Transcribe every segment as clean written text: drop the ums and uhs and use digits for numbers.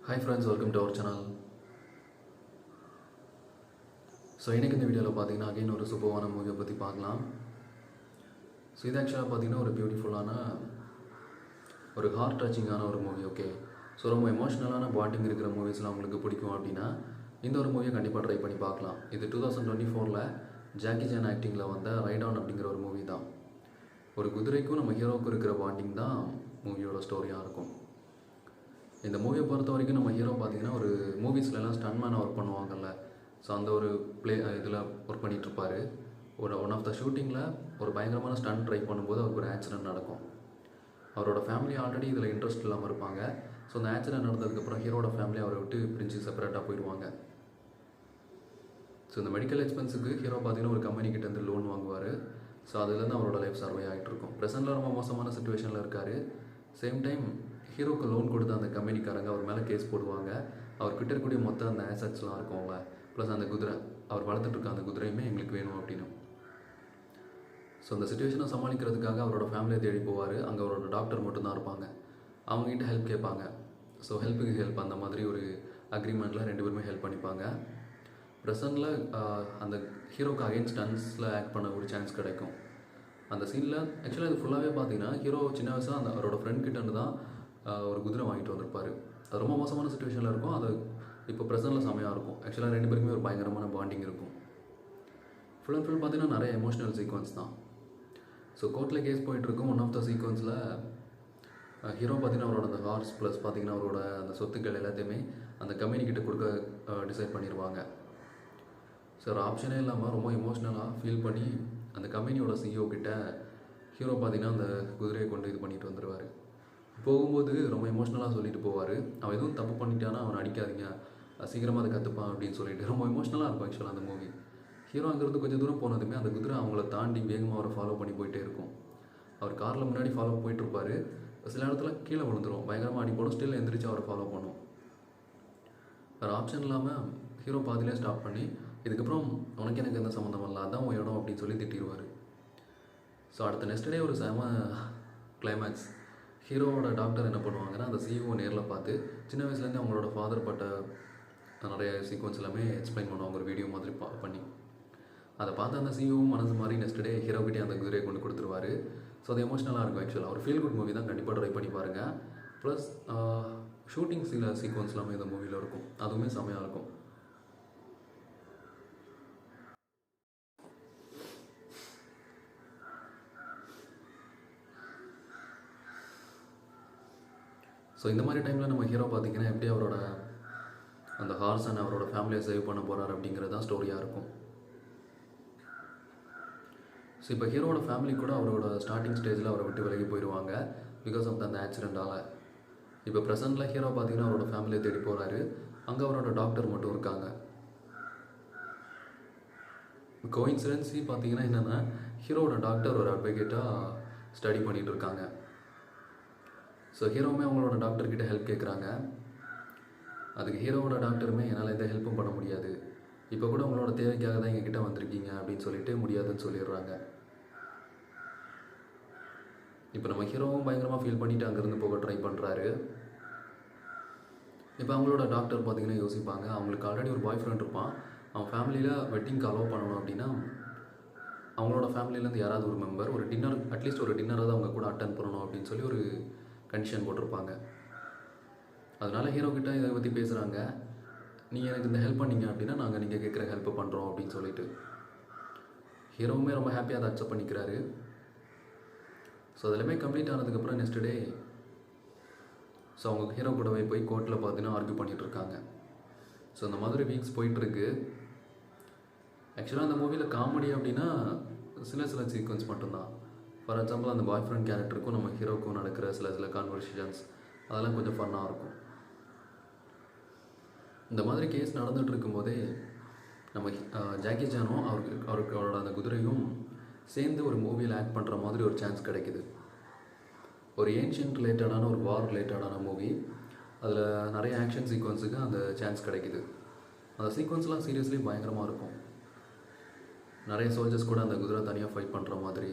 Hi friends, welcome to our channel. So இன்றைக்கி இந்த வீடியோவில் பார்த்தீங்கன்னா அகைன் ஒரு சூப்பரான மூவியை பற்றி பார்க்கலாம். ஸோ இது ஆக்சுவலாக பார்த்தீங்கன்னா ஒரு பியூட்டிஃபுல்லான ஒரு ஹார்ட் டச்சிங்கான ஒரு மூவி. ஓகே, ஸோ ரொம்ப எமோஷ்னலான பாண்டிங் இருக்கிற மூவிஸ்லாம் உங்களுக்கு பிடிக்கும் அப்படின்னா இந்த ஒரு மூவியை கண்டிப்பாக ட்ரை பண்ணி பார்க்கலாம். இது 2024 ஜாக்கி சான் ஆக்டிங்கில் வந்த ரைட் ஆன் அப்படிங்கிற ஒரு மூவி தான். ஒரு குதிரைக்கும் நம்ம ஹீரோவுக்கும் இருக்கிற பாண்டிங் தான் மூவியோட ஸ்டோரியாக இருக்கும். இந்த மூவியை பொறுத்த வரைக்கும் நம்ம ஹீரோ பார்த்தீங்கன்னா ஒரு மூவிஸ்லலாம் ஸ்டன்மேனாக ஒர்க் பண்ணுவாங்கல்ல, ஸோ அந்த ஒரு இதில் ஒர்க் பண்ணிகிட்ருப்பார். ஒன் ஆஃப் த ஷூட்டிங்கில் ஒரு பயங்கரமான ஸ்டண்ட் ட்ரை பண்ணும்போது அவருக்கு ஒரு ஆக்சிடென்ட் நடக்கும். அவரோட ஃபேமிலி ஆல்ரெடி இதில் இன்ட்ரெஸ்ட் இல்லாமல் இருப்பாங்க. ஸோ அந்த ஆக்சிடென்ட் நடந்ததுக்கப்புறம் ஹீரோட ஃபேமிலி அவரை விட்டு பிரிஞ்சு செப்பரேட்டாக போயிடுவாங்க. ஸோ இந்த மெடிக்கல் எக்ஸ்பென்ஸுக்கு ஹீரோ பார்த்தீங்கன்னா ஒரு கம்பெனிக்கிட்டேருந்து லோன் வாங்குவார். ஸோ அதுலேருந்து அவரோட லைஃப் சர்வே ஆகிட்டு இருக்கும். ப்ரெசென்ட்டில் ரொம்ப மோசமான சுச்சுவேஷனில் இருக்கார். சேம் டைம் ஹீரோக்கு லோன் கொடுத்த அந்த கம்பெனிக்காரங்க அவர் மேலே கேஸ் போடுவாங்க. அவர்கிட்ட இருக்கக்கூடிய மொத்த அந்த ஆசட்ஸ்லாம் இருக்கும்ல, ப்ளஸ் அந்த குதிரை, அவர் வளர்த்துட்ருக்க அந்த குதிரையுமே எங்களுக்கு வேணும் அப்படின்னு. ஸோ அந்த சுச்சுவேஷனை சமாளிக்கிறதுக்காக அவரோட ஃபேமிலியை தேடி போவார். அங்கே அவரோட டாக்டர் மட்டும்தான் இருப்பாங்க. அவங்ககிட்ட ஹெல்ப் கேட்பாங்க. ஸோ ஹெல்ப்புக்கு ஹெல்ப், அந்த மாதிரி ஒரு அக்ரிமெண்ட்டில் ரெண்டு பேருமே ஹெல்ப் பண்ணிப்பாங்க. ப்ரெசண்டில் அந்த ஹீரோக்கு அகைன் ஸ்டன்ஸில் ஆக்ட் பண்ண ஒரு சான்ஸ் கிடைக்கும். அந்த சீனில் ஆக்சுவலாக இது ஃபுல்லாகவே பார்த்தீங்கன்னா ஹீரோ சின்ன வயசாக அந்த அவரோட ஃப்ரெண்ட் கிட்டேருந்து தான் ஒரு குதிரை வாங்கிட்டு வந்திருப்பார். அது ரொம்ப மோசமான சுச்சுவேஷனில் இருக்கும். அது இப்போ ப்ரெசென்ட்டில் செமையாக இருக்கும். ஆக்சுவலாக ரெண்டு பேருக்குமே ஒரு பயங்கரமான பாண்டிங் இருக்கும். ஃபுல் அண்ட் ஃபுல் பார்த்தீங்கன்னா நிறைய எமோஷனல் சீக்வன்ஸ் தான். ஸோ கோர்ட்டில் கேஸ் போயிட்டுருக்கும். ஒன் ஆஃப் த சீக்வன்ஸில் ஹீரோ பார்த்தீங்கன்னா அவரோட அந்த ஹார்ஸ் ப்ளஸ் பார்த்தீங்கன்னா அவரோட அந்த சொத்துக்கள் எல்லாத்தையுமே அந்த கம்பெனிக்கிட்ட கொடுக்க டிசைட் பண்ணிடுவாங்க. ஸோ ஒரு ஆப்ஷனே இல்லாமல் ரொம்ப எமோஷ்னலாக ஃபீல் பண்ணி அந்த கம்பெனியோட சிஇஓ கிட்ட ஹீரோ பார்த்தீங்கன்னா அந்த குதிரையை கொண்டு இது பண்ணிட்டு வந்துடுவார். போகும்போது ரொம்ப எமோஷ்னலாக சொல்லிட்டு போவார். அவன் எதுவும் தப்பு பண்ணிட்டானா அவனை அடிக்காதீங்க, சீக்கிரமாக அதை கற்றுப்பான் அப்படின்னு சொல்லிட்டு ரொம்ப எமோஷ்னலாக இருக்கும் ஆக்சுவலாக அந்த மூவி. ஹீரோ அங்கேருந்து கொஞ்சம் தூரம் போனதுமே அந்த குதிரை அவங்கள தாண்டி வேகமாக அவரை ஃபாலோ பண்ணி போயிட்டே இருக்கும். அவர் காரில் முன்னாடி ஃபாலோ போயிட்டுருப்பார். சில இடத்துல கீழே விழுந்துடும், பயங்கரமாக அடிப்படும். ஸ்டில் எந்திரிச்சு அவரை ஃபாலோ பண்ணும். வேறு ஆப்ஷன் இல்லாமல் ஹீரோ பாதிலே ஸ்டாப் பண்ணி இதுக்கப்புறம் உனக்கு எனக்கு எந்த சம்மந்தம் இல்லை, அதான் உன் இடம் அப்படின்னு சொல்லி திட்டிடுவார். ஸோ அடுத்த நெக்ஸ்ட் டே ஒரு செம கிளைமேக்ஸ். ஹீரோவோட டாக்டர் என்ன பண்ணுவாங்கன்னா அந்த சிஇஓ நேரில் பார்த்து சின்ன வயசுலேருந்து அவங்களோட ஃபாதர் பட்ட நிறைய சீக்வன்ஸ் எல்லாமே எக்ஸ்பிளைன் பண்ணுவாங்க ஒரு வீடியோ மாதிரி பண்ணி. அதை பார்த்து அந்த சிஇஓவும் மனசு மாதிரி நெக்ஸ்ட் டே ஹீரோக்கிட்டே அந்த குதிரையை கொண்டு கொடுத்துருவார். ஸோ அது எமோஷ்னலாக இருக்கும். ஆக்சுவலாக ஒரு ஃபீல் குட் மூவி தான், கண்டிப்பாக ட்ரை பண்ணி பாருங்கள். ப்ளஸ் ஷூட்டிங் சீக்வன்ஸ் எல்லாமே இந்த மூவியில் இருக்கும், அதுவுமே செம்மையாக இருக்கும். ஸோ இந்த மாதிரி டைமில் நம்ம ஹீரோ பார்த்திங்கன்னா எப்படி அவரோட அந்த ஹார்ஸ் அண்ட் அவரோட ஃபேமிலியை சேவ் பண்ண போகிறார் அப்படிங்கிறது தான் ஸ்டோரியாக இருக்கும். ஸோ இப்போ ஹீரோட ஃபேமிலி கூட அவரோட ஸ்டார்டிங் ஸ்டேஜில் அவரை விட்டு விலகி போயிடுவாங்க பிகாஸ் ஆஃப் அந்த ஆக்சிடெண்ட்டால். இப்போ ப்ரெசென்ட்டில் ஹீரோ பார்த்திங்கன்னா அவரோட ஃபேமிலியை தேடி போகிறாரு. அங்கே அவரோட டாக்டர் மட்டும் இருக்காங்க. கோஇன்சிடென்ஸி பார்த்திங்கன்னா என்னென்னா ஹீரோட டாக்டர் ஒரு அட்வொகேட்டாக ஸ்டடி பண்ணிகிட்டு இருக்காங்க. ஸோ ஹீரோவுமே அவங்களோட டாக்டர்கிட்ட ஹெல்ப் கேட்குறாங்க. அதுக்கு ஹீரோவோட டாக்டருமே என்னால் எந்த ஹெல்ப்பும் பண்ண முடியாது, இப்போ கூட உங்களோட தேவைக்காக தான் எங்ககிட்ட வந்திருக்கீங்க அப்படின்னு சொல்லிட்டு முடியாதுன்னு சொல்லிடுறாங்க. இப்போ நம்ம ஹீரோவும் பயங்கரமாக ஃபீல் பண்ணிவிட்டு அங்கேருந்து போக ட்ரை பண்ணுறாரு. இப்போ அவங்களோட டாக்டர் பார்த்திங்கன்னா யோசிப்பாங்க, அவங்களுக்கு ஆல்ரெடி ஒரு பாய் ஃப்ரெண்ட் இருப்பான், அவன் ஃபேமிலியில் வெட்டிங்க்கு அலோவ் பண்ணணும் அப்படின்னா அவங்களோட ஃபேமிலியிலேருந்து யாராவது ஒரு மெம்பர் ஒரு டின்னர், அட்லீஸ்ட் ஒரு டின்னராக அவங்க கூட அட்டன் பண்ணணும் அப்படின்னு சொல்லி ஒரு கண்டிஷன் போட்டிருப்பாங்க. அதனால் ஹீரோ கிட்ட இதை பற்றி பேசுகிறாங்க. நீங்கள் எனக்கு இந்த ஹெல்ப் பண்ணிங்க அப்படின்னா நாங்கள் நீங்கள் கேட்குற ஹெல்ப் பண்ணுறோம் அப்படின்னு சொல்லிட்டு ஹீரோவுமே ரொம்ப ஹாப்பியாக அதை அக்செப்ட் பண்ணிக்கிறாரு. ஸோ அதெல்லாமே கம்ப்ளீட் ஆனதுக்கப்புறம் நெக்ஸ்ட் டே ஸோ அவங்க ஹீரோ கூடவே போய் கோர்ட்டில் பார்த்தீங்கன்னா ஆர்கியூ பண்ணிகிட்ருக்காங்க. ஸோ அந்த மாதிரி வீக்ஸ் போயிட்டுருக்கு. ஆக்சுவலாக அந்த மூவியில் காமெடி அப்படின்னா சில சீக்வன்ஸ் மட்டும்தான். ஃபார் எக்ஸாம்பிள் அந்த பாய் ஃப்ரெண்ட் கேரக்டருக்கும் நம்ம ஹீரோக்கும் நடக்கிற சில கான்வர்சேஷன்ஸ் அதெல்லாம் கொஞ்சம் ஃபன்னாக இருக்கும். இந்த மாதிரி கேஸ் நடந்துகிட்டு இருக்கும்போதே நம்ம ஜாக்கி சானும் அவரோட அந்த குதிரையும் சேர்ந்து ஒரு மூவியில் ஆக்ட் பண்ணுற மாதிரி ஒரு சான்ஸ் கிடைக்கிது. ஒரு ஏன்ஷியன்ட் ரிலேட்டடான ஒரு வார் ரிலேட்டடான மூவி, அதில் நிறைய ஆக்ஷன் சீக்வன்ஸுக்கு அந்த சான்ஸ் கிடைக்கிது. அந்த சீக்வன்ஸ்லாம் சீரியஸ்லி பயங்கரமாக இருக்கும். நிறைய சோல்ஜர்ஸ் கூட அந்த குதிரை தனியாக ஃபைட் பண்ணுற மாதிரி,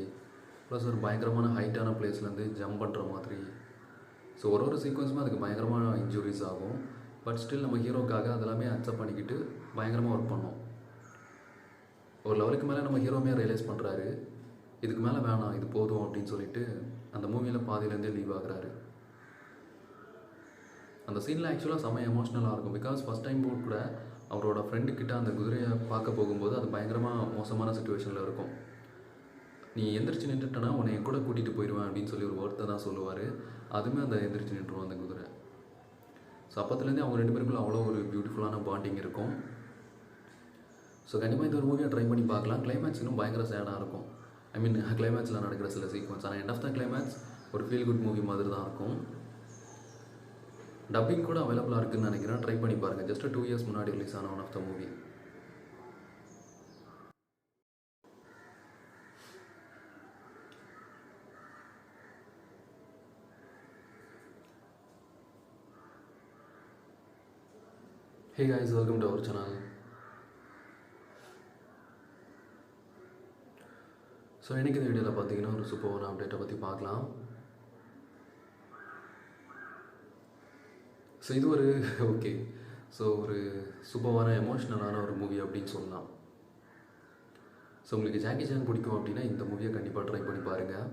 ப்ளஸ் ஒரு பயங்கரமான ஹைட்டான பிளேஸ்லேருந்து ஜம்ப் பண்ணுற மாதிரி. ஸோ ஒரு சீக்வன்ஸுமே அதுக்கு பயங்கரமான இன்ஜுரிஸ் ஆகும். பட் ஸ்டில் நம்ம ஹீரோக்காக அதெல்லாமே அக்செப்ட் பண்ணிக்கிட்டு பயங்கரமாக ஒர்க் பண்ணோம். ஒரு லெவலுக்கு மேலே நம்ம ஹீரோமே ரியலைஸ் பண்ணுறாரு, இதுக்கு மேலே வேணாம், இது போதும் அப்படின்னு சொல்லிட்டு அந்த மூவியில் பாதியிலேருந்தே லீவ் ஆகுறாரு. அந்த சீனில் ஆக்சுவலாக செம்ம எமோஷ்னலாக இருக்கும். பிகாஸ் ஃபஸ்ட் டைம் போட் கூட அவரோட ஃப்ரெண்டுக்கிட்ட அந்த குதிரையை பார்க்க போகும்போது அது பயங்கரமாக மோசமான சுச்சுவேஷனில் இருக்கும். நீ எந்திரிச்சு நின்றுட்டனா உன்னை என் கூட கூட்டிகிட்டு போயிடுவேன் அப்படின்னு சொல்லி ஒரு வார்த்தை தான் சொல்லுவார். அதுவுமே அந்த எந்திரிச்சு நின்றுவோம் அந்த குதிரை. ஸோ அப்போத்துலேருந்தே அவங்க 2 பேருக்குள்ள அவ்வளோ ஒரு பியூட்டிஃபுல்லான பாண்டிங் இருக்கும். ஸோ கண்டிப்பாக இந்த ஒரு மூவியை ட்ரை பண்ணி பார்க்கலாம். கிளைமேக்ஸ் இன்னும் பயங்கர சேடாக இருக்கும். ஐ மீன் கிளைமேக்ஸில் நடக்கிற சில சீக்வன்ஸ். ஆனால் எண்ட் ஆஃப் த கிளைமேக்ஸ் ஒரு ஃபீல் குட் மூவி மாதிரி தான் இருக்கும். டப்பிங் கூட அவைலபிளாக இருக்குதுன்னு நினைக்கிறேன். ட்ரை பண்ணி பாருங்கள். ஜஸ்ட் 2 இயர்ஸ் முன்னாடி ரிலீஸ் ஆன one of the movie. Hey guys, welcome to our channel. So எனக்கு இந்த வீடியோவில் பார்த்தீங்கன்னா ஒரு சூப்பரான அப்டேட்டை பற்றி பார்க்கலாம். ஸோ இது ஒரு ஓகே ஒரு சூப்பரான எமோஷ்னலான ஒரு மூவி அப்படின்னு சொல்லலாம். ஸோ உங்களுக்கு ஜாக்கி சான் பிடிக்கும் அப்படின்னா இந்த மூவியை கண்டிப்பாக ட்ரை பண்ணி பாருங்கள்.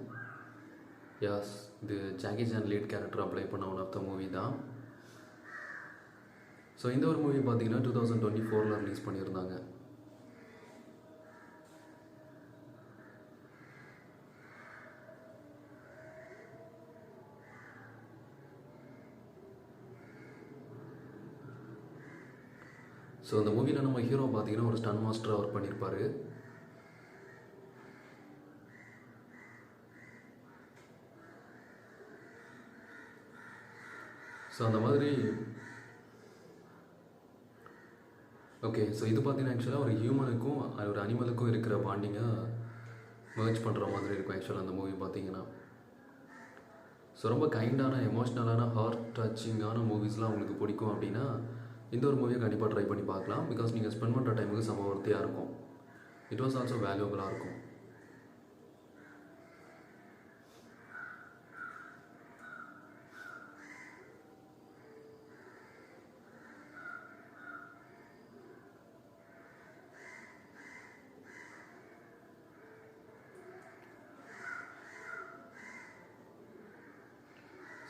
யாஸ், இது Jackie Chan lead character apply பண்ண ஒன் ஆஃப் த மூவி தான். ஸோ இந்த ஒரு மூவி பார்த்தீங்கன்னா 2024 ரிலீஸ் பண்ணியிருந்தாங்க. ஸோ அந்த மூவியில் நம்ம ஹீரோ பார்த்தீங்கன்னா ஒரு ஸ்டன் மாஸ்டராக ஒர்க் பண்ணியிருப்பார். ஸோ அந்த மாதிரி ஓகே. ஸோ இது பார்த்தீங்கன்னா ஆக்சுவலாக ஒரு ஹியூமனுக்கும் ஒரு அனிமலுக்கும் இருக்கிற பாண்டிங்கை மர்ஜ் பண்ணுற மாதிரி இருக்கும் ஆக்சுவலாக அந்த மூவி பார்த்தீங்கன்னா. ஸோ ரொம்ப கைண்டான எமோஷ்னலான ஹார்ட் டச்சிங்கான மூவிஸ்லாம் உங்களுக்கு பிடிக்கும் அப்படின்னா இந்த ஒரு மூவியை கண்டிப்பாக ட்ரை பண்ணி பார்க்கலாம். பிகாஸ் நீங்கள் ஸ்பெண்ட் பண்ணுற டைமுக்கு செம ஒர்த்தியாக இருக்கும். இட் வாஸ் ஆல்சோ வேல்யூபிளாக இருக்கும்.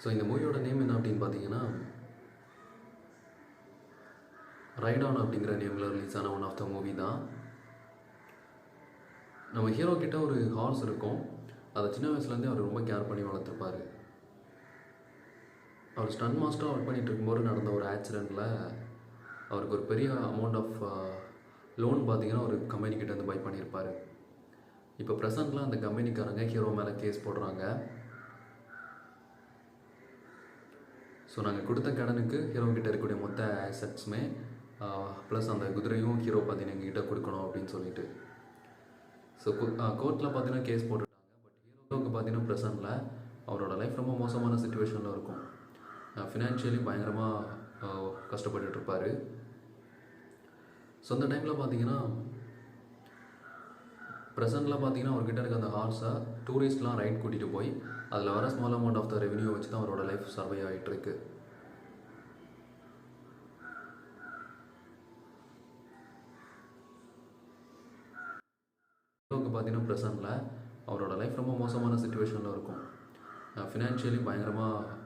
ஸோ இந்த மூவியோட நேம் என்ன அப்படின்னு பார்த்தீங்கன்னா ரைட் ஆன் அப்படிங்கிற நேமில் ரிலீஸ் ஆன ஒன் ஆஃப் த மூவி தான். நம்ம ஹீரோ கிட்ட ஒரு ஹார்ஸ் இருக்கும். அதை சின்ன வயசுலேருந்தே அவர் ரொம்ப கேர் பண்ணி வளர்த்துருப்பார். அவர் ஸ்டன் மாஸ்டராக ஒர்க் பண்ணிகிட்டு இருக்கும்போது நடந்த ஒரு ஆக்சிடெண்ட்டில் அவருக்கு ஒரு பெரிய அமௌண்ட் ஆஃப் லோன் பார்த்தீங்கன்னா ஒரு கம்பெனிக்கிட்டேருந்து பை பண்ணியிருப்பார். இப்போ ப்ரெசண்ட்டில் அந்த கம்பெனிக்காரங்க ஹீரோ மேலே கேஸ் போடுறாங்க. ஸோ நாங்கள் கொடுத்த கடனுக்கு ஹீரோ கிட்ட இருக்கக்கூடிய மொத்த ஆசட்ஸுமே ப்ளஸ் அந்த குதிரையும் ஹீரோ பார்த்தீங்கன்னா எங்ககிட்ட கொடுக்கணும் அப்படின்னு சொல்லிட்டு. ஸோ கோர்ட்டில் பார்த்தீங்கன்னா கேஸ் போட்டுட்டாங்க. பட் ஹீரோவுக்கு பார்த்தீங்கன்னா ப்ரெசண்ட்டில் அவரோட லைஃப் ரொம்ப மோசமான சுச்சுவேஷனில் இருக்கும். ஃபினான்ஷியலி பயங்கரமாக கஷ்டப்பட்டுட்ருப்பார். ஸோ அந்த டைமில் பார்த்தீங்கன்னா ப்ரெசண்ட்டில் பார்த்தீங்கன்னா அவர்கிட்ட இருக்க அந்த ஹார்ஸை டூரிஸ்ட்லாம் ரைட் கூட்டிகிட்டு போய் அதில் வர small amount of the revenue வச்சு தான் அவரோட லைஃப் சர்வை ஆகிட்டுருக்கு. ஹீரோவுக்கு பார்த்தீங்கன்னா ப்ரெசண்ட்டில் அவரோட லைஃப் ரொம்ப மோசமான சுச்சுவேஷனில் இருக்கும். ஃபினான்ஷியலி பயங்கரமாக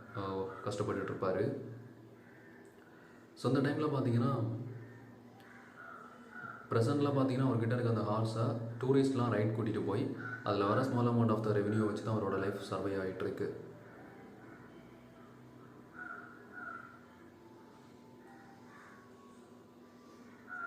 கஷ்டப்பட்டுட்ருப்பார். ஸோ அந்த டைமில் பார்த்தீங்கன்னா அவர்கிட்ட இருக்க அந்த ஹார்ஸை டூரிஸ்ட்லாம் ரைட் கூட்டிகிட்டு போய் அதில் வர small amount of the revenue வச்சு தான் அவரோட லைஃப் சர்வை ஆகிட்டுருக்கு.